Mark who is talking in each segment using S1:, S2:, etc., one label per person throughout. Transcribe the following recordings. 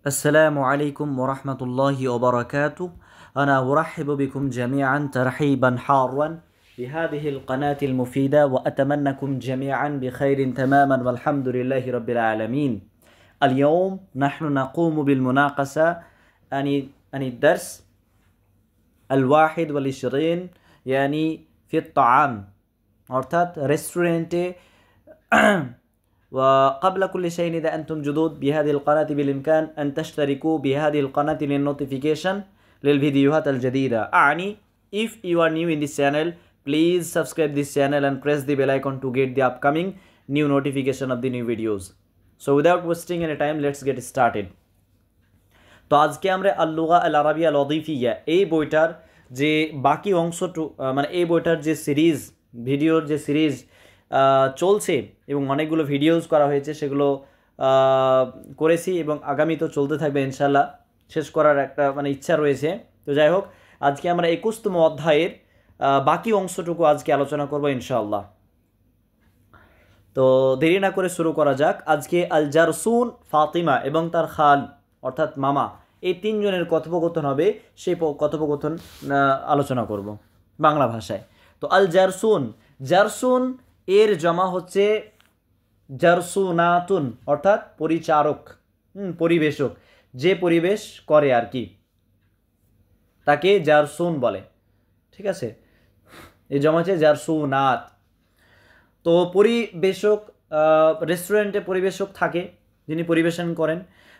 S1: السلام عليكم ورحمة الله وبركاته. أنا أرحب بكم جميعا ترحيبا حارا بهذه القناة المفيدة وأتمنىكم جميعا بخير تماما والحمد لله رب العالمين. اليوم نحن نقوم بالمناقشة عن الدرس 21 يعني في الطعام অর্থাৎ রেস্টুরেন্টে وقبل كل شيء إذا أنتم جدد بهذه القناة بالإمكان أن تشتركوا بهذه القناة للنوتيفيكيشن للفيديوهات الجديدة. if you are new in this channel, please subscribe this channel and press the bell icon to get the upcoming new notification of the new videos. So without wasting any time, let's get started. তো আজকে আমরা আল-লুগা আল-আরাবিয়া আল-ওয়াদিফিয়া এই বইটার যে বাকি অংশটুকু মানে এই বইটার যে সিরিজ ভিডিওর যে সিরিজ চলছে এবং অনেকগুলো ভিডিওস করা হয়েছে সেগুলো করেছি এবং আগামীতেও চলতে থাকবে ইনশাআল্লাহ। শেষ করার একটা মানে ইচ্ছা রয়েছে। তো যাই হোক, আজকে আমরা 21তম অধ্যায়ের বাকি অংশটুকু আজকে আলোচনা করব ইনশাআল্লাহ। তো দেরি না করে শুরু করা যাক। আজকে আল জারসুন, ফাতিমা এবং তার খাল অর্থাৎ মামা এই তিনজনের কথোপকথন হবে, সেই কথোপকথন আলোচনা করব বাংলা ভাষায়। তো আল জারসুন, জারসুন এর জমা হচ্ছে জারসুনাতুন অর্থাৎ পরিচারক, পরিবেশক, যে পরিবেশ করে আর কি তাকে জারসুন বলে। ঠিক আছে, এই জমা হচ্ছে জারসুনাত। তো পরিবেশক, রেস্টুরেন্টে পরিবেশক থাকে যিনি পরিবেশন করেন।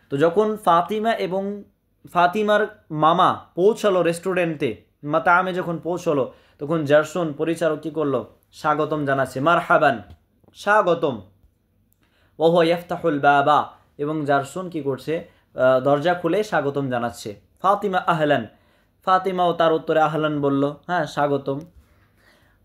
S1: তো যখন ফাতিমা এবং ফাতিমার মামা পৌঁছালো রেস্টুরেন্টে, মাতামে যখন পৌঁছলো তখন জারসুন পরিচারক কী করলো? স্বাগতম জানাচ্ছে, মারহাবান, স্বাগতম। ওহো ইফতাহুল বাবা, এবং জারসুন কি করছে? দরজা খুলে স্বাগতম জানাচ্ছে। ফাতিমা আহলান, ফাতিমাও তার উত্তরে আহলান বলল, হ্যাঁ স্বাগতম।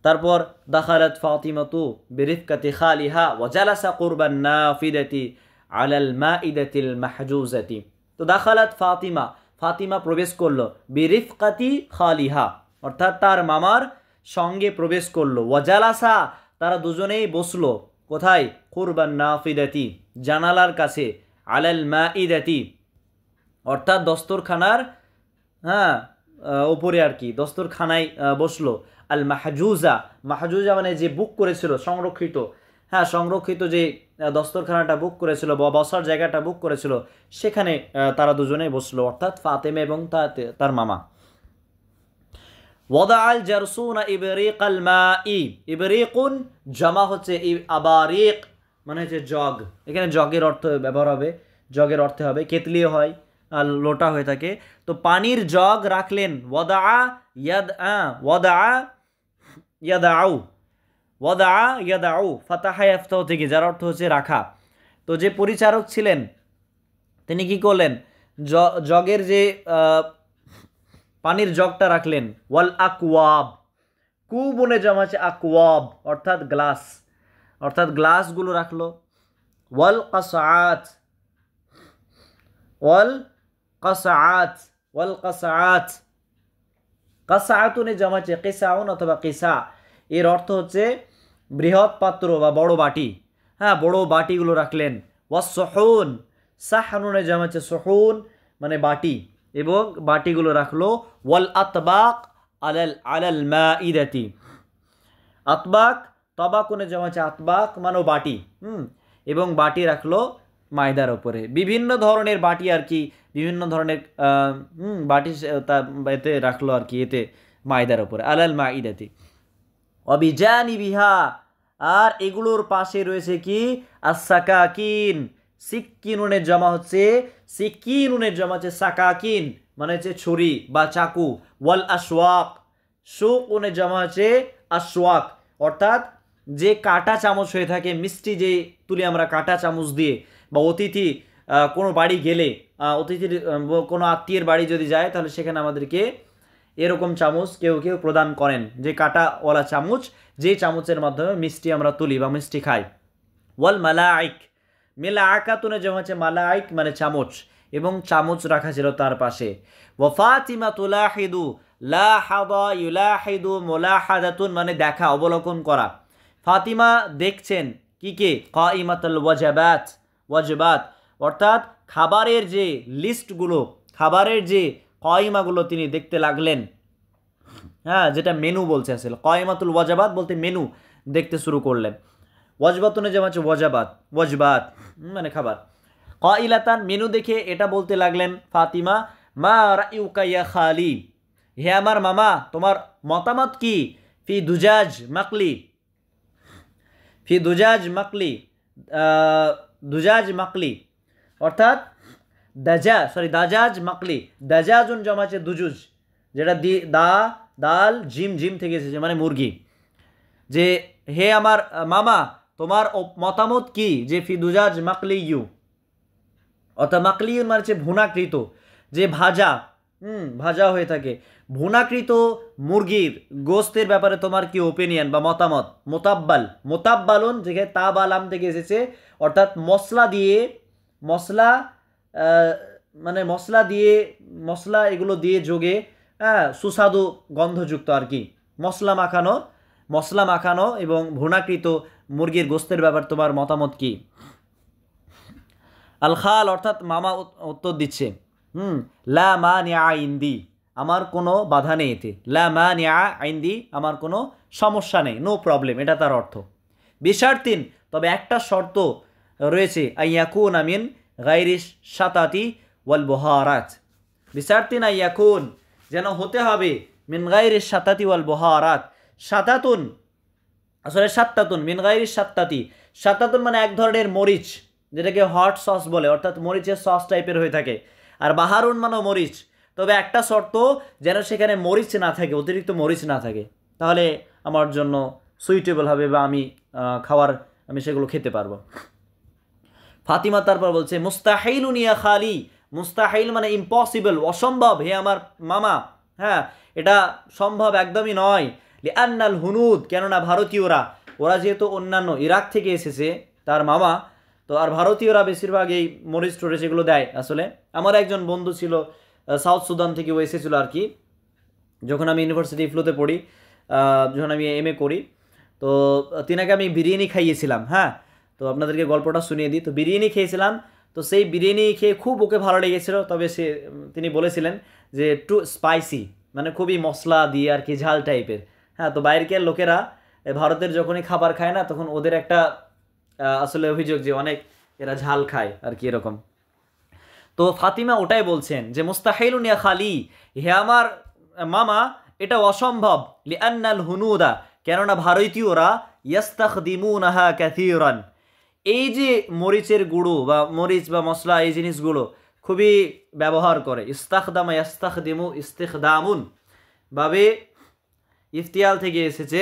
S1: তারপর দাখালাত ফাতিমাতু বিরিফকাতি খালিহা ওয়া জালাসা কুরবান নাফিদাতি আলাল মাইদাতিল মাহজুজাতি। তো দাখালাত ফাতিমা, ফাতিমা প্রবেশ করলো, বিরিফকাতি খালিহা অর্থাৎ তার মামার সঙ্গে প্রবেশ করলো, ওয়াজালাসা তারা দুজনেই বসলো, কোথায়? কুরবান নাফিদাতি জানালার কাছে, আলাল মাইদাতি অর্থাৎ দস্তরখানার উপরে আর কি, দস্তরখানায় বসলো। আল মাহজুজা, মাহজুজা মানে যে বুক করেছিল, সংরক্ষিত, সংরক্ষিত যে দস্তরখানাটা বুক করেছিল বা বসার জায়গাটা বুক করেছিল সেখানে তারা দুজনেই বসলো, অর্থাৎ ফাতেমা এবং তার মামা। ওয়াদাআল জারসুনা ইবরিকাল মাই, ইবরিকুন জমা হচ্ছে আবারিক মানে হচ্ছে জগ। এখানে জগের অর্থ ব্যবহার হবে, জগের অর্থে হবে কেতলিও হয় আর লোটা হয়ে থাকে। তো পানির জগ রাখলেন, ওয়াদা ওয়াদা ইয়াদাউ, ওয়াদা ইয়াদাউ ফাতাহা ইফতাহ থেকে, যার অর্থ হচ্ছে রাখা। তো যে পরিচারক ছিলেন তিনি কি করলেন? জগের যে পানির জগটা রাখলেন। ওয়াল আকওয়াব, কুবনে জমা আছে আকওয়াব অর্থাৎ গ্লাস, অর্থাৎ গ্লাসগুলো রাখলো। ওয়াল কাসাআত, ওয়াল কাসাআত, ওয়াল কাসাআত, কাসাআতুনে জমা আছে কিসাউন অথবা কিসা, এর অর্থ হচ্ছে বৃহৎ পাত্র বা বড় বাটি, বড় বাটিগুলো রাখলেন। ওয়াস সুহুন, সাহনুনে জমা আছে সুহুন মানে বাটি, এবং বাটিগুলো রাখলো। ওয়াল আতবাক আলাল মাইদাতি, আতবাক তবাকুনে জমা আছে আতবাক মানে বাটি, এবং বাটি রাখলো মাইদার উপরে। বিভিন্ন ধরনের বাটি আর কি, বিভিন্ন ধরনের বাটি এতে রাখলো আর কি, এতে মাইদার উপরে, আলাল মাইদাতি। অবিজানিবিহা, আর এগুলোর পাশে রয়েছে কি? as-সাকাকিন, সিক্কিনুনের জমা হচ্ছে, সিক্কিনুনের জমা হচ্ছে সাকাকিন মানে হচ্ছে ছুরি বা চাকু। ওয়াল আশওয়াক, শুকুনের জমা হচ্ছে আশওয়াক অর্থাৎ যে কাঁটা চামচ হয়ে থাকে, মিষ্টি যে তুলি আমরা কাঁটা চামচ দিয়ে, বা অতিথি কোনো বাড়ি গেলে, অতিথির কোনো আত্মীয়ের বাড়ি যদি যায় তাহলে সেখানে আমাদেরকে এরকম চামচ কেউ কেউ প্রদান করেন, যে কাঁটাওয়ালা চামচ, যে চামচের মাধ্যমে মিষ্টি আমরা তুলি বা মিষ্টি খাই। ওয়াল মালাইক, মিলাআকাতুনে জমা হচ্ছে মালাইক মানে চামচ, এবং চামচ রাখা ছিল তার পাশে। ওয়া ফাতিমা তুলাহিদু, লাহাদা ইউলাহিদু মুলাহাদাতুন মানে দেখা, অবলোকন করা। ফাতিমা দেখছেন কি কে? কাইমাতুল ওয়াজিবাত, ওয়াজিবাত অর্থাৎ খাবারের যে লিস্টগুলো, খাবারের যে কয়মাগুলো তিনি দেখতে লাগলেন, হ্যাঁ, যেটা মেনু বলছে আসলে কয়মাতুল ওয়াজাবাত বলতে মেনু দেখতে শুরু করলেন। ওয়াজবাতুনে যেমন হচ্ছে ওয়াজাবাত, ওয়াজবাত মানে খাবার। কাইলাতান মেনু দেখে এটা বলতে লাগলেন ফাতিমা, মা রাইউকা ইয়া খালি, হে আমার মামা তোমার মতামত কি, ফি দুজাজ মাকলি, ফি দুজাজ মাকলি, দুজাজ মাকলি অর্থাৎ দাজাজ মাকলি, দাজাজুন জমা হচ্ছে দুজুজ, যেটা দাল জিম জিম থেকে এসেছে মানে মুরগি। যে হে আমার মামা তোমার মতামত কি যে ফি দুজাজ মাকলি ইউ, অর্থাৎ মাকলি মানে হচ্ছে ভুনাকৃত, যে ভাজা, ভাজা হয়ে থাকে, ভুনাকৃত মুরগির গোস্তের ব্যাপারে তোমার কি ওপিনিয়ন বা মতামত। মোতাব্বালুন যেখানে তাবালাম থেকে এসেছে, অর্থাৎ মশলা দিয়ে, মশলা মানে মশলা এগুলো দিয়ে যোগে, হ্যাঁ, সুস্বাদু গন্ধযুক্ত আর কি, মশলা মাখানো এবং ভুনাকৃত মুরগির গোস্তের ব্যাপার তোমার মতামত কি। আল খাল অর্থাৎ মামা উত্তর দিচ্ছে, লা মানিআ ইনদি, আমার কোনো বাধা নেই এতে, লা মানিআ ইনদি আমার কোনো সমস্যা নেই, নো প্রবলেম, এটা তার অর্থ। বিশার্তিন তবে একটা শর্ত রয়েছে, আইয়াকুন আমিন গাইরিশ শাতাতি ওয়াল বুহারাত, বিশার্তিন আইয়াকুন যেন হতে হবে, মিন গাইরিশ শাতাতি ওয়াল বুহারাত, শাতাতুন আসলে সাত্তাতুন, মিন গাইরিশ শাত্তাতি, শাত্তাতুন মানে এক ধরনের মরিচ যেটাকে হট সস বলে, অর্থাৎ মরিচের সস টাইপের হয়ে থাকে, আর বাহারুন মানেও মরিচ, তবে একটা শর্ত যেন সেখানে মরিচ না থাকে, অতিরিক্ত মরিচ না থাকে, তাহলে আমার জন্য সুইটেবল হবে বা আমি সেগুলো খেতে পারবো। ফাতিমা তারপর বলছে মুস্তাহিলুন ইয়া খালি, মুস্তাহিল মানে ইম্পসিবল, অসম্ভব হে আমার মামা, হ্যাঁ এটা সম্ভব একদমই নয়। লিআন্নাল হুনুদ কেননা ভারতীয়রা, ওরা যেহেতু অন্যান্য ইরাক থেকে এসেছে তার মামা, তো আর ভারতীয়রা বেশিরভাগ এই মরিচ টরিচ এগুলো দেয়। আসলে আমার একজন বন্ধু ছিল সাউথ সুদান থেকে, ও এসেছিলো আর কি, যখন আমি ইউনিভার্সিটি ফ্লোতে পড়ি, যখন আমি এমএ করি, তো তিনাকে আমি বিরিয়ানি খাইয়েছিলাম। হ্যাঁ, তো আপনাদেরকে গল্পটা শুনিয়ে দিই। তো বিরিয়ানি খেয়েছিলাম, তো সেই বিরিয়ানি খেয়ে খুব ওকে ভালো লেগেছিলো, তবে তিনি বলেছিলেন যে টু স্পাইসি, মানে খুবই মশলা দিয়ে আর কি, ঝাল টাইপের। হ্যাঁ, তো বাইরের লোকেরা ভারতের যখনই খাবার খায় না, তখন ওদের একটা আসলে অভিযোগ যে অনেক এরা ঝাল খায় আর কি, এরকম। তো ফাতিমা ওটাই বলছেন যে মুস্তাহিলুন ইয়া খালি, হে আমার মামা এটা অসম্ভব, লিআন্নাল হুনুদা কেননা ভারতীয়রা ইয়াস্তাখদিমুনাহা কাসীরান, এই যে মরিচের গুঁড়ো বা মরিচ বা মশলা এই জিনিসগুলো খুবই ব্যবহার করে। ইস্তাখদামা ইয়াস্তাখদিমু ইস্তিখদামুন ভাবে ইফতিয়াল থেকে এসেছে,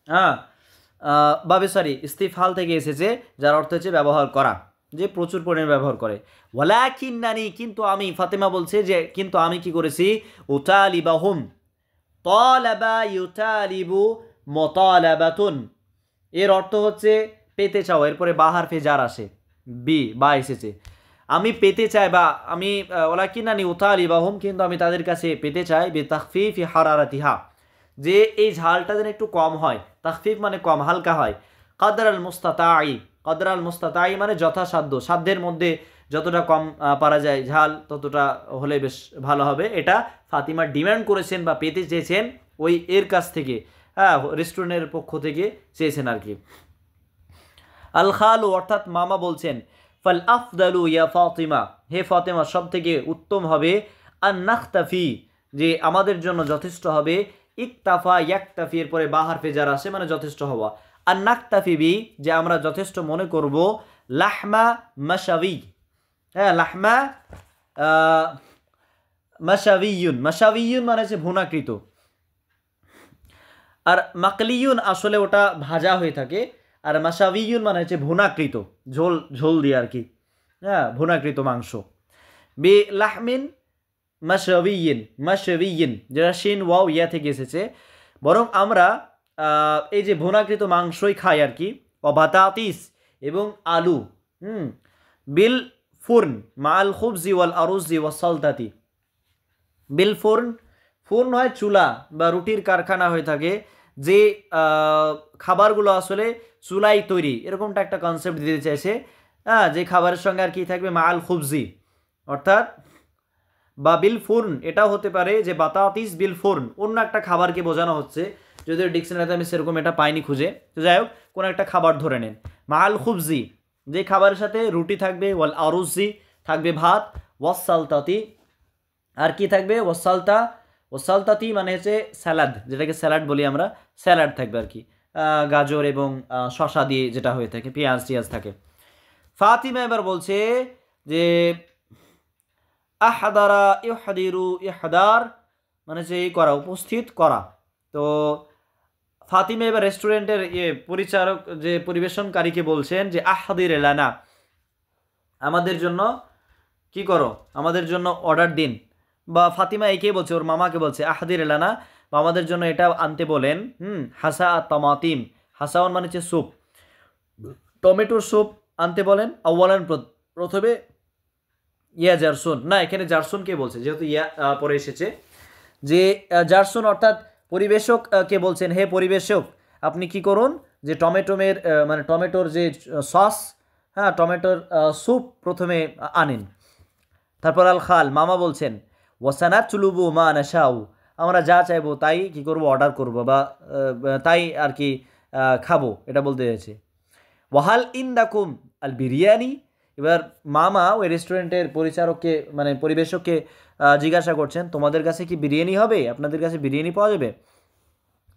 S1: হ্যাঁ ইস্তিফাল থেকে এসেছে, যার অর্থ হচ্ছে ব্যবহার করা, যে প্রচুর পরিমাণে ব্যবহার করে। ওয়ালাকিন্নানি কিন্তু আমি, ফাতেমা বলছে যে কিন্তু আমি কি করেছি, উতালিবাহুম, তালাবা ইউতালিবু মুতালাবাতুন, এর অর্থ হচ্ছে পেতে চাও, এরপরে বাহার ফেজার আসে, বা এসেছে, আমি পেতে চাই, বা আমি ওয়ালাকিন্নানি উতালিবাহুম কিন্তু আমি তাদের কাছে পেতে চাই, বিতাখফিফি হারারাতিহা, যে এই ঝালটা যেন একটু কম হয়, তাখফিফ মানে কম, হালকা হয়, কদর আল মুস্তাতাই মানে যথাসাধ্য, সাধ্যের মধ্যে যতটা কম পারা যায় ঝাল ততটা হলে বেশ ভালো হবে, এটা ফাতিমা ডিমান্ড করেছেন বা পেতে চেয়েছেন ওই এর কাছ থেকে, হ্যাঁ রেস্টুরেন্টের পক্ষ থেকে চেয়েছেন আর কি। আল খালু অর্থাৎ মামা বলছেন, ফাল আফদালু ইয়া ফাতিমা, হে ফাতিমা সব থেকে উত্তম হবে, আন নাখতাফি যে আমাদের জন্য যথেষ্ট হবে, ইকতাফা ইয়াকতাফি এর পরে বাহার ফেজার আসে মানে যথেষ্ট হওয়া, আর নাকতাফি বি যে আমরা যথেষ্ট মনে করব, লাহমা মাশাবি, হ্যাঁ লাহমা মাশাবিয়ুন, মাশাবিয়ুন মানে হচ্ছে ভুনাকৃত, আর মাকলিয়ুন আসলে ওটা ভাজা হয়ে থাকে, আর মাশাবিয়ুন মানে হচ্ছে ভুনাকৃত, ঝোল দিয়ে আর কি, হ্যাঁ ভুনাকৃত মাংস। বি লাহমিন মাশাবিয়িন যেটা শিন ওয়াও ইয়া থেকে এসেছে, বরং আমরা এই যে ভুনাকৃত মাংসই খাই আর কি, অবাতাতিস এবং আলু, বিল ফুর্ন মাল খুবজি ওয়াল আরুজি ওয়া সালতাতি, বিল ফুর্ন হয় চুলা বা রুটির কারখানা হয়ে থাকে, যে খাবারগুলো আসলে চুলাই তৈরি, এরকমটা একটা কনসেপ্ট দিতে চাইছে, হ্যাঁ, যে খাবারের সঙ্গে আর কি থাকবে মাল খুবজি, অর্থাৎ বা বিল ফুর্ন, এটাও হতে পারে যে বাতাতিস বিল ফুর্ন অন্য একটা খাবারকে বোঝানো হচ্ছে, যদিও ডিকশনারিতে আমি সেরকম এটা পাইনি খুঁজে। তো যাই হোক, কোনো একটা খাবার ধরে নেন। মাল খুবজি, যে খাবারের সাথে রুটি থাকবে, ওয়াল আরুজি থাকবে ভাত, ওয়াসালতাতি আর কি থাকবে ওয়াসালতা, ওয়াসালতাতি মানে হচ্ছে স্যালাড, যেটাকে স্যালাড বলি আমরা, স্যালাড থাকবে আর কি, গাজর এবং শশা দিয়ে যেটা হয়ে থাকে, পেঁয়াজ টিয়াজ থাকে। ফাতিমা এবার বলছে যে আহাদারা ইহাদিরু ইহাদার মানে যে এই করা, উপস্থিত করা। তো ফাতিমা এবার রেস্টুরেন্টের পরিচারক যে পরিবেশনকারীকে বলছেন যে আহাদির লানা, আমাদের জন্য কি করো, আমাদের জন্য অর্ডার দিন। বা ফাতিমা একে বলছে, ওর মামাকে বলছে আহাদির লানা, বা আমাদের জন্য এটা আনতে বলেন। হাসা তামাতিম, হাসাওয়ান মানে হচ্ছে স্যুপ, টমেটোর স্যুপ আনতে বলেন। আউয়ালান প্রথমে ইয়া জারসুন, না এখানে জারসুনকে বলছে, যেহেতু ইয়া পরে এসেছে, যে জারসুন অর্থাৎ পরিবেশক কে বলছেন, হে পরিবেশক আপনি কি করুন, যে মানে টমেটোর যে সস, হ্যাঁ টমেটোর স্যুপ প্রথমে আনেন। তারপর আল খাল, মামা বলছেন ওয়াসানাত চুলুবু মা নাশাউ, আমরা যা চাইবো তাই কি করব, অর্ডার করব, বা তাই আর কি খাবো, এটা বলতে চাইছে। ওয়াহাল ইন্দাকুম আল বিরিয়ানি, এবার মামা ওই রেস্টুরেন্টের পরিচারককে মানে পরিবেশককে জিজ্ঞাসা করছেন, তোমাদের কাছে কি বিরিয়ানি হবে, আপনাদের কাছে বিরিয়ানি পাওয়া যাবে?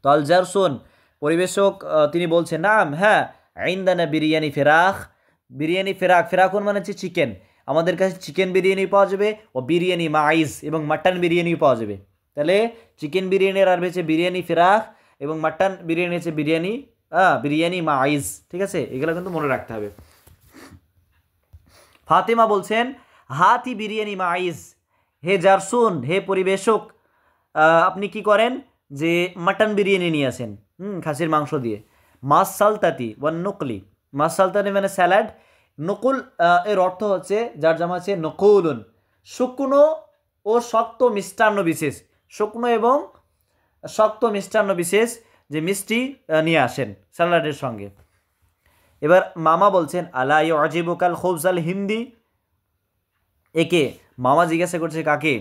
S1: তো আল জারসুন পরিবেশক তিনি বলছেন নাম, হ্যাঁ আইন্দানা বিরিয়ানি ফেরাক, বিরিয়ানি ফেরাক, ফেরাকুন মানে হচ্ছে চিকেন, আমাদের কাছে চিকেন বিরিয়ানি পাওয়া যাবে, ও বিরিয়ানি মাইজ এবং মাটন বিরিয়ানি পাওয়া যাবে। তাহলে চিকেন বিরিয়ানির আর হচ্ছে বিরিয়ানি ফেরাক, এবং মাটন বিরিয়ানি হচ্ছে বিরিয়ানি বিরিয়ানি মাইজ, ঠিক আছে, এগুলো কিন্তু মনে রাখতে হবে। ফাতেমা বলছেন হাতি বিরিয়ানি মাইজ, হে জারসুন হে পরিবেশক আপনি কি করেন, যে মাটন বিরিয়ানি নিয়ে আসেন, খাসির মাংস দিয়ে। মাস সালতাতি ওয়ান নকলি, মাস সালতাতি মানে স্যালাড, নকুল এর অর্থ হচ্ছে, যার জামা হচ্ছে নকুলুন, শুকনো ও শক্ত মিষ্টান্ন বিশেষ, শুকনো এবং শক্ত মিষ্টান্ন বিশেষ যে মিষ্টি নিয়ে আসেন স্যালাডের সঙ্গে। এবার মামা বলছেন আলা ইউজিবুকাল খুবজ আল হিন্দি, একে মামা জিজ্ঞাসা করছে কাকে,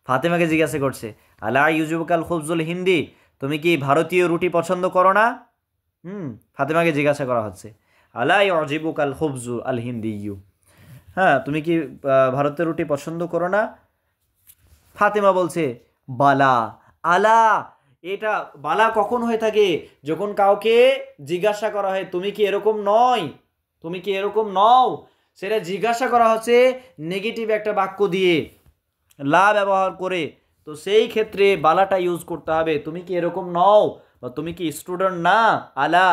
S1: ফাতেমাকে জিজ্ঞাসা করছে, আলা ইউজিবুকাল খুবজুল হিন্দি, তুমি কি ভারতীয় রুটি পছন্দ করো না? ফাতেমাকে জিজ্ঞাসা করা হচ্ছে আলা ইউজিবুকাল খুবজু আল হিন্দি ইউ, হ্যাঁ তুমি কি ভারতের রুটি পছন্দ করো না? ফাতেমা বলছে বালা, আলা, এটা বালা কখন হয়ে থাকে, যখন কাউকে জিজ্ঞাসা করা হয় তুমি কি এরকম নয়, তুমি কি এরকম নও, সেটা জিজ্ঞাসা করা হচ্ছে নেগেটিভ একটা বাক্য দিয়ে, লা ব্যবহার করে, তো সেই ক্ষেত্রে বালাটা ইউজ করতে হবে, তুমি কি এরকম নও, বা তুমি কি স্টুডেন্ট না, আলা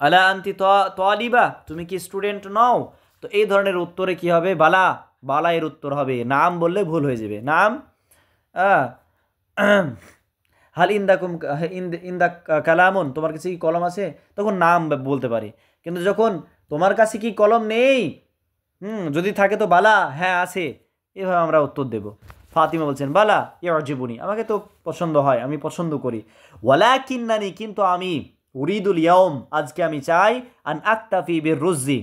S1: আলা আন্তি তালিবা, তুমি কি স্টুডেন্ট নও, তো এই ধরনের উত্তরে কি হবে, বালা, বালা এর উত্তর হবে, নাম বললে ভুল হয়ে যাবে, নাম হাল ইন্দাকুম ইন্দা কালামুন, তোমার কাছে কি কলম আছে, তখন নাম বলতে পারি, কিন্তু যখন তোমার কাছে কি কলম নেই, যদি থাকে তো বালা, হ্যাঁ আছে, এভাবে আমরা উত্তর দেব। ফাতিমা বলছেন বালা ইয়াজিবুনি, আমাকে তো পছন্দ হয়, আমি পছন্দ করি। ওয়ালাকিন্নানি, কিন্তু আমি, উরিদুল ইয়াউম, আজকে আমি চাই, আন আকতাফি বির রুজি,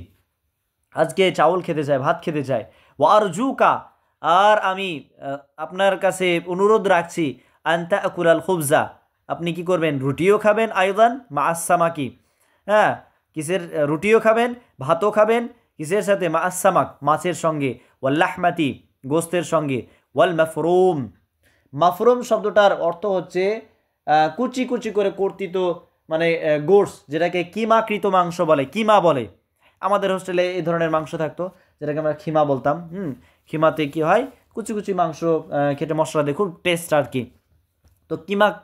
S1: আজকে চাউল খেতে চাই, ভাত খেতে চাই। ওয়ারজুকা, আর আমি আপনার কাছে অনুরোধ রাখছি, আনতা আকুলাল খুবজা, আপনি কি করবেন, রুটিও খাবেন, আয়দান মা আসসামাকি, হ্যাঁ কিসের রুটিও খাবেন, ভাতও খাবেন, কিসের সাথে, মা আসসামাক মাছের সঙ্গে, ওয়াল্লাহমাতি গোস্তের সঙ্গে, ওয়াল মাফরুম, মাফরুম শব্দটার অর্থ হচ্ছে কুচি কুচি করে কর্তিত মানে গোস্ত, যেটাকে কিমাকৃত মাংস বলে, কিমা বলে, আমাদের হোস্টেলে এই ধরনের মাংস থাকতো যেটাকে আমরা খিমা বলতাম। খিমাতে কি হয়, কুচি কুচি মাংস খেতে মশলা দিয়ে খুব টেস্ট আর কি, তো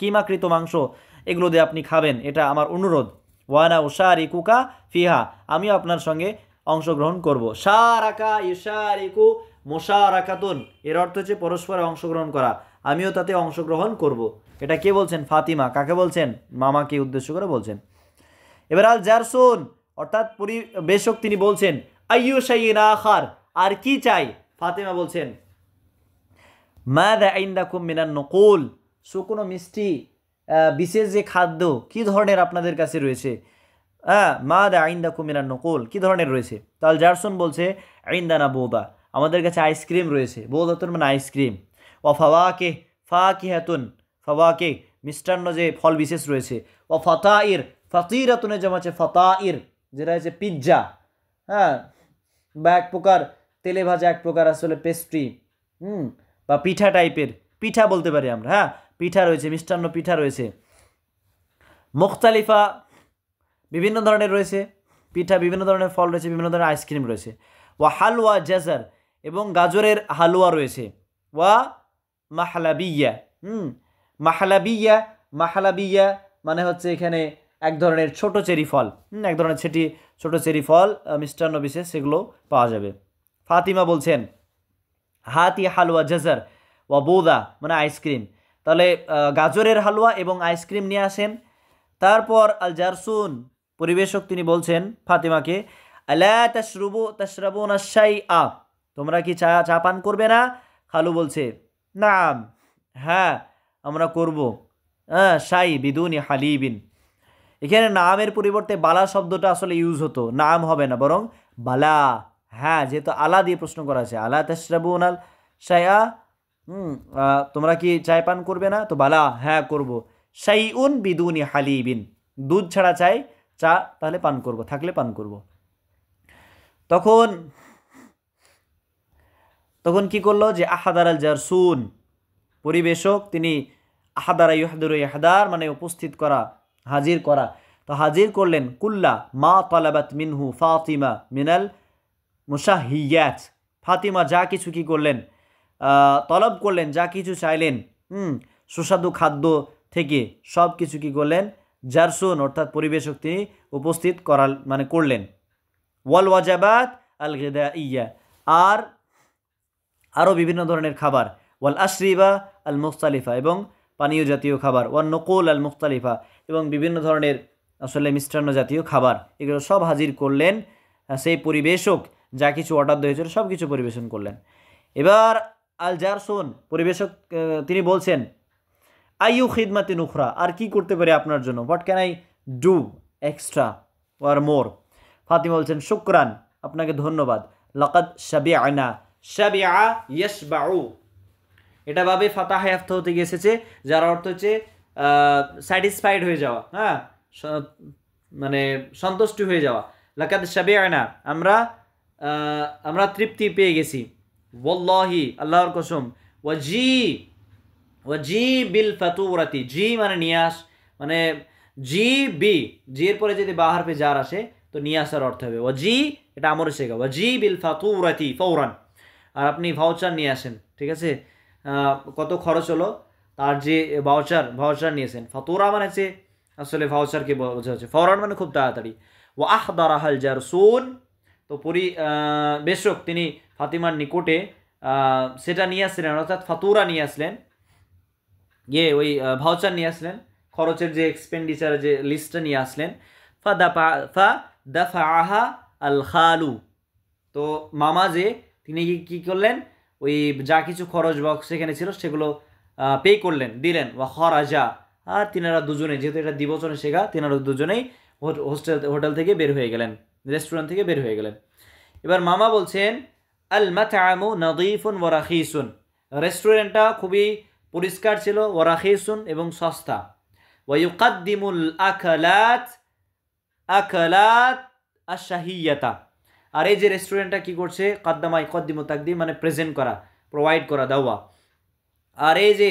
S1: কিমাকৃত মাংস এগুলো দিয়ে আপনি খাবেন, এটা আমার অনুরোধ। ওয়ানা উশারি কুকা ফিহা, আমিও আপনার সঙ্গে অংশগ্রহণ করব। শারাকা ইশারিকু মুশারাকাতুন, এর অর্থ হচ্ছে পরস্পরে অংশগ্রহণ করা, আমিও তাতে অংশগ্রহণ করব। এটা কে বলছেন, ফাতিমা, কাকে বলছেন, মামাকে উদ্দেশ্য করে বলছেন। এবার আল জারসুন অর্থাৎ পরিবেশক তিনি বলছেন আইয়ু শাইইন আখার, আর কি চাই, ফাতিমা বলছেন মাযা ইনদাকুম মিনান নুকুল, শুকনো মিষ্টি বিশেষ যে খাদ্য কি ধরনের আপনাদের কাছে রয়েছে, হ্যাঁ মাদা আইন্দাকুম মিনান নুকুল, কী ধরনের রয়েছে? তাহলে জারসুন বলছে আইন্দানা বৌদা, আমাদের কাছে আইসক্রিম রয়েছে। বৌদাতুন মানে আইসক্রিম। ও ফাওয়াকে, ফাকিহাতুন, ফাওয়াকে মিষ্টান্ন যে ফল বিশেষ রয়েছে। ও ফাতাইর, ফাতিরাতুনের যেমন আছে ফাতাইর, যেটা হচ্ছে পিৎজা, হ্যাঁ, বা এক প্রকার তেলে ভাজা এক প্রকার আসলে পেস্ট্রি, বা পিঠা টাইপের, পিঠা বলতে পারি আমরা, হ্যাঁ, পিঠা রয়েছে, মিষ্টান্ন পিঠা রয়েছে। মুখতালিফা বিভিন্ন ধরনের রয়েছে পিঠা, বিভিন্ন ধরনের ফল রয়েছে, বিভিন্ন ধরনের আইসক্রিম রয়েছে। ওয়া হালওয়া জাজার, এবং গাজরের হালুয়া রয়েছে। ওয়া মাহলাবিয়া, মাহলাবিয়া, মাহলাবিয়া মানে হচ্ছে এখানে এক ধরনের ছোট চেরি ফল, এক ধরনের ছোট চেরি ফল মিষ্টান্ন বিশেষ সেগুলো পাওয়া যাবে। ফাতিমা বলছেন হাতি হালুয়া জাজার ওয়া বৌদা মানে আইসক্রিম। তাহলে গাজরের হালুয়া এবং আইসক্রিম নিয়ে আসেন। তারপর আল জারসুন পরিবেশক তিনি বলছেন ফাতিমাকে আলা তাশরাবুনা শাইআ, তোমরা কি চা পান করবে না? খালু বলছে নাম, হ্যাঁ আমরা করব। শাই বিদুনি হালিবিন, এখানে নামের পরিবর্তে বালা শব্দটা আসলে ইউজ হতো, নাম হবে না বরং বালা। হ্যাঁ, যেহেতু আলা দিয়ে প্রশ্ন করা আছে, আলা তাশরাবুনা শাইআ, তোমরা কি চায় পান করবে না? তো বালা, হ্যাঁ করব। শাইউন বিদুনি হালিবিন, দুধ ছাড়া চা তাহলে পান করব, থাকলে পান করব। তখন কি করলো যে আহাদার আল জারসুন পরিবেশক তিনি আহাদারা ইউহাদিরু ইহদার মানে উপস্থিত করা, হাজির করা, তো হাজির করলেন কুল্লা মা তালাবাত মিনহু ফাতিমা মিনাল মুশাহিয়াত, ফাতিমা যা কিছু কি করলেন তলব করলেন, যা কিছু চাইলেন সুস্বাদু খাদ্য থেকে সব কিছু কি করলেন জারসুন অর্থাৎ পরিবেশক তিনি উপস্থিত করলেন। ওয়াল ওয়াজাবাত আল গিদাইয়া, আর আরও বিভিন্ন ধরনের খাবার। ওয়াল আশরিবা আল মুখতালিফা, এবং পানীয় জাতীয় খাবার। ওয়ান নকুল আল মুখতালিফা, এবং বিভিন্ন ধরনের আসলে মিষ্টান্ন জাতীয় খাবার, এগুলো সব হাজির করলেন। সেই পরিবেশক যা কিছু অর্ডার দেওয়া হয়েছিল সব কিছু পরিবেশন করলেন। এবার আল জারসুন পরিবেশক তিনি বলছেন আইয়ু খিদমাতিন উখরা, আর কি করতে পারি আপনার জন্য? What can I do extra or more? Fatima বলছেন শুকরান, আপনাকে ধন্যবাদ। লাকাদ শাবিআনা, শাবিআ ইয়াশবাউ, এটা ভাবে ফাতাহে আফতা হতে গিয়ে এসেছে, যার অর্থ হচ্ছে স্যাটিসফাইড হয়ে যাওয়া, হ্যাঁ, মানে সন্তুষ্ট হয়ে যাওয়া। লাকাদ শাবিআনা, আমরা তৃপ্তি পেয়ে গেছি। ওয়াল্লাহি, আল্লাহর কসম। ওয়াজি বিল ফাতুরাতি, জি মানে নিয়ে আস, মানে জি এর পরে যদি বাহার পে জার আসে তো নিয়ে আসার অর্থ হবে ওয়াজি, এটা আমর শেখা, ওয়াজি বিল ফাতুরাতি ফৌরান, আর আপনি ভাউচার নিয়ে আসেন, ঠিক আছে, কত খরচ হলো তার যে ভাউচার নিয়েছেন। ফাতুরা মানে হচ্ছে আসলে ভাউচারকে বোঝা হচ্ছে, ফৌরান মানে খুব তাড়াতাড়ি। ওয়া আহদারাহাল জারসুন, তো বেশক তিনি ফাতিমার নিকটে সেটা নিয়ে আসলেন, অর্থাৎ ফাতুরা নিয়ে আসলেন, ওই ভাউচার নিয়ে আসলেন, খরচের যে এক্সপেন্ডিচারের যে লিস্টটা নিয়ে আসলেন। ফা দাফাআহা আল খালু, তো মামা যে তিনি কি করলেন, ওই যা কিছু খরচ বক্স সেখানে ছিল সেগুলো পে করলেন, দিলেন। ওয়া খরাজা, আর তিনারা দুজনে, যেহেতু এটা দিবচনে শেখা, তিনারা দুজনেই হোটেল থেকে বের হয়ে গেলেন, রেস্টুরেন্ট থেকে বের হয়ে গেলেন। এবার মামা বলছেন আল মাতআমু নাযীফুন ওয়া রাখিসুন, রেস্টুরেন্টটা খুবই পরিষ্কার ছিল, ওয়া রাখিসুন এবং সস্তা। ওয়া ইউকাদ্দিমুল আকালাত আশ-শাহিয়াতা, আর এই যে রেস্টুরেন্টটা কি করছে, কাদ্দামা ইকদ্দিমু তাকদিম মানে প্রেজেন্ট করা, প্রোভাইড করা, দেওয়া। আর এই যে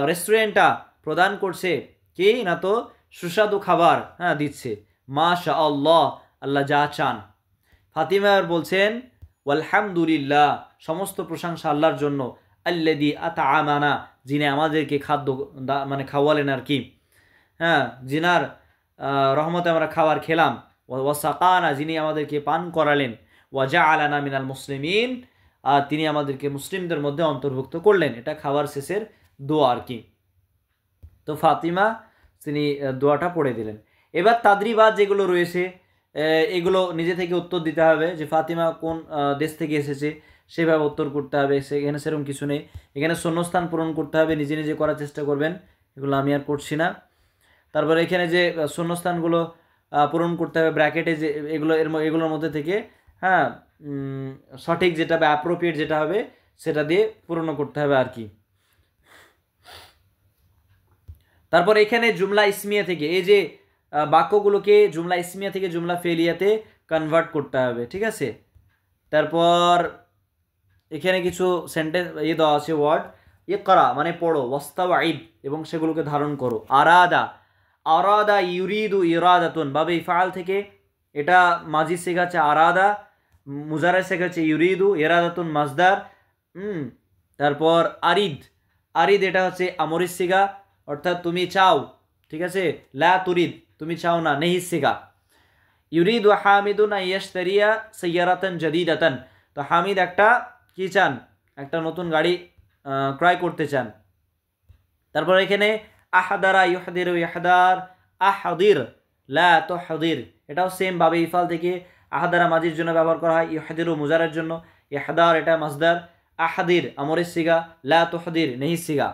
S1: রেস্টুরেন্টটা প্রদান করছে কি না, তো সুস্বাদু খাবার, হ্যাঁ দিচ্ছে। মাশাআল্লাহ, আল্লাহ যা চান। ফাতিমা বলছেন আলহামদুলিল্লাহ, সমস্ত প্রশংসা আল্লাহর জন্য। আল্লাযী আতআমানা, যিনি আমাদেরকে খাদ্য মানে খাওয়ালেন আর কি, হ্যাঁ, যিনার রহমতে আমরা খাবার খেলাম। ওয়া সাকানা, যিনি আমাদেরকে পান করালেন। ওয়া জাআলানা মিনাল মুসলিমিন, আর তিনি আমাদেরকে মুসলিমদের মধ্যে অন্তর্ভুক্ত করলেন। এটা খাবার শেষের দোয়া আর কি। তো ফাতিমা তিনি দোয়াটা পড়ে দিলেন। এবার তাদরিবাত যেগুলো রয়েছে এগুলো নিজে থেকে উত্তর দিতে হবে, যে ফাতিমা কোন দেশ থেকে এসেছে সেভাবে উত্তর করতে হবে। এখানে সেরকম কিছু নেই, এখানে শূন্যস্থান পূরণ করতে হবে, নিজে নিজে করার চেষ্টা করবেন, এগুলো আমি আর করছি না। তারপরে এখানে যে শূন্যস্থানগুলো পূরণ করতে হবে ব্র্যাকেটে, যে এগুলোর মধ্যে থেকে, হ্যাঁ, সঠিক যেটা বা অ্যাপ্রোপ্রিয়েট যেটা হবে সেটা দিয়ে পূরণ করতে হবে আর কি। তারপর এখানে জুমলা ইসমিয়া থেকে, এই যে বাক্যগুলোকে জুমলা ইসমিয়া থেকে জুমলা ফেলিয়াতে কনভার্ট করতে হবে, ঠিক আছে। তারপর এখানে কিছু সেন্টেন্স দেওয়া আছে, ওয়ার্ড, ইকরা মানে পড়ো, ওয়াস্তাওয়াইদ এবং সেগুলোকে ধারণ করো। আরাদা, আরাদা ইউরিদু ইরাদাতুন, বাবে ইফআল থেকে, এটা মাজি শেখাচ্ছে আরাদা, মুজারে শেখাচ্ছে ইউরিদু, ইরাদাতুন মাজদার। তারপর আরিদ, আরিদ এটা হচ্ছে আমরিস সিগা, অর্থাৎ তুমি চাও, ঠিক আছে। লা তুরিদ, তুমি চাও না, নেহিস সিগা। ইউরিদু হামিদুন আইয়াশতারিয়া সাইয়ারাতান জাদিদাতান, তো হামিদ একটা কি চান, একটা নতুন গাড়ি ক্রয় করতে চান। তারপর এখানে আহাদারা ইউহাদিরু ইহদার, আহাদির লা তুহদির, এটাও সেম বাবে ইফাল থেকে আহাদারা মাজির জন্য ব্যবহার করা হয়, ইউহাদিরু মুজারের জন্য, ইহদার এটা মাজদার, আহাদির আমরের সিগা, লা তুহদির নেহিস সিগা।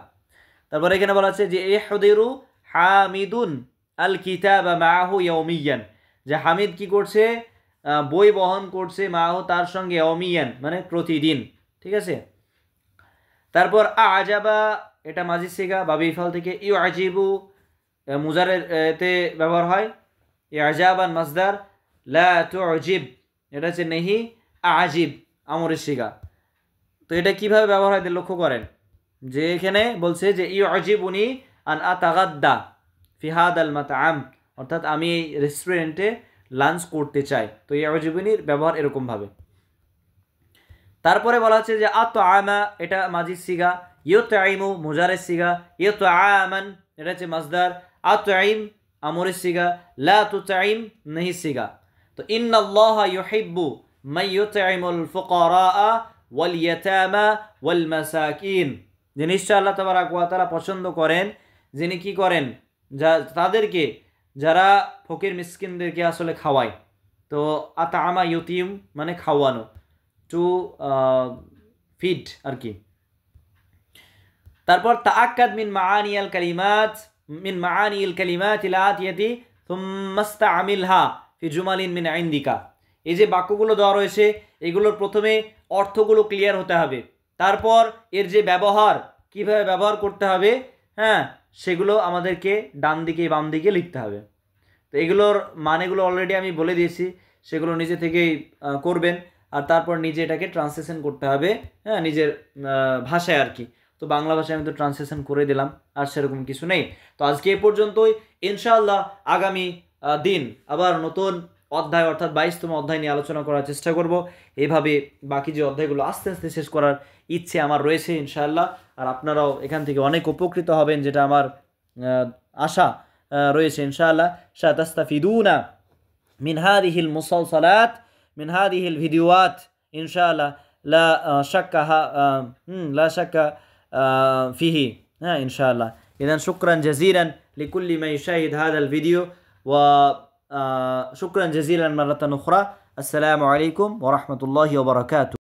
S1: তারপর এখানে বলা আছে যে ইহদিরু হামিদুন আল কিতাবা মাআহু ইয়াউমিয়ান, যে হামিদ কি করছে, বই বহন করছে, মাআহু তার সঙ্গে, ইয়াউমিয়ান মানে প্রতিদিন, ঠিক আছে। তারপর আজাবা এটা মাজি সিগা বাবে ইফাল থেকে, ইউআজিবু মুজারের এতে ব্যবহার হয়, ইয়াজাবান মাজদার, লা তুজিব এটা হচ্ছে নেহি আজিব আমরের সিগা। তো এটা কিভাবে ব্যবহার হয় লক্ষ্য করেন, যে এখানে বলছে যে ইউজিবুনি আন আতাগাদ্দা ফি হাদাল মাতআম, অর্থাৎ আমি এই রেস্টুরেন্টে লাঞ্চ করতে চাই, তো ইউজিবুনির ব্যবহার এরকম ভাবে। তারপরে বলা হচ্ছে যে আতআমা এটা মাজি সিগা, ইউতআইমু মুজারের সিগা, ইউতআমান এটা হচ্ছে মাজদার, আতআইম আমরের সিগা, লা তুতআইম নেহি সিগা। তো ইন্নাল্লাহা ইউহিব্বু মান ইউতআইমুল ফুকারা ওয়াল ইয়াতামা ওয়াল মাসাকিন, যে নিশ্চয় আল্লাহ তাবারাক ওয়া তাআলা পছন্দ করেন যিনি কি করেন, তাদেরকে যারা ফকির মিসকিনদেরকে আসলে খাওয়ায়। তো আতআমা ইউতিম মানে খাওয়ানো, টু ফিড আর কি। তারপর তাআক্কাদ মিন মাআনিল কালিমাত, মিন মাআনিল কালিমাতিল আতিয়াতি সুম্মা ইসতাআমিলহা ফি জুমালিন মিন ইনদিকা, এই যে বাক্যগুলো দেওয়া রয়েছে এগুলোর প্রথমে অর্থগুলো ক্লিয়ার হতে হবে, তারপর এর যে ব্যবহার কিভাবে ব্যবহার করতে হবে, হ্যাঁ, সেগুলো আমাদেরকে ডান দিকে বাম দিকে লিখতে হবে। তো এগুলোর মানেগুলো অলরেডি আমি বলে দিয়েছি, সেগুলো নিজে থেকেই করবেন, আর তারপর নিজে এটাকে ট্রান্সলেশন করতে হবে, হ্যাঁ, নিজের ভাষায় আর কি। তো বাংলা ভাষায় আমি তো ট্রান্সলেশন করে দিলাম, আর সেরকম কিছু নেই। তো আজকে এ পর্যন্তই, ইনশাআল্লাহ আগামী দিন আবার নতুন অধ্যায় অর্থাৎ 22তম অধ্যায় নিয়ে আলোচনা করার চেষ্টা করব। এইভাবে বাকি যে অধ্যায়গুলো আস্তে আস্তে শেষ করার ইচ্ছে আমার রয়েছে ইনশাআল্লাহ, আর আপনারাও এখান থেকে অনেক উপকৃত হবেন যেটা আমার আশা রয়েছে ইনশাআল্লাহ। সাতাস্তাফিদুনা মিন হাদিহিল মুসালসালাত, মিন হাদিহিল ভিডিওয়াত ইনশাআল্লাহ, লা শাক্কা লা শাক্কা ফিহি, হ্যাঁ ইনশাআল্লাহ। ইদান শুকরান জাজিলান লিকুল্লি মান ইউশাহিদ হাদাল ভিডিও, ওয়া শুকরান জাজিলান মারাতান উখরা। আসসালামু আলাইকুম ওয়া রাহমাতুল্লাহি ওয়া বারাকাতুহু।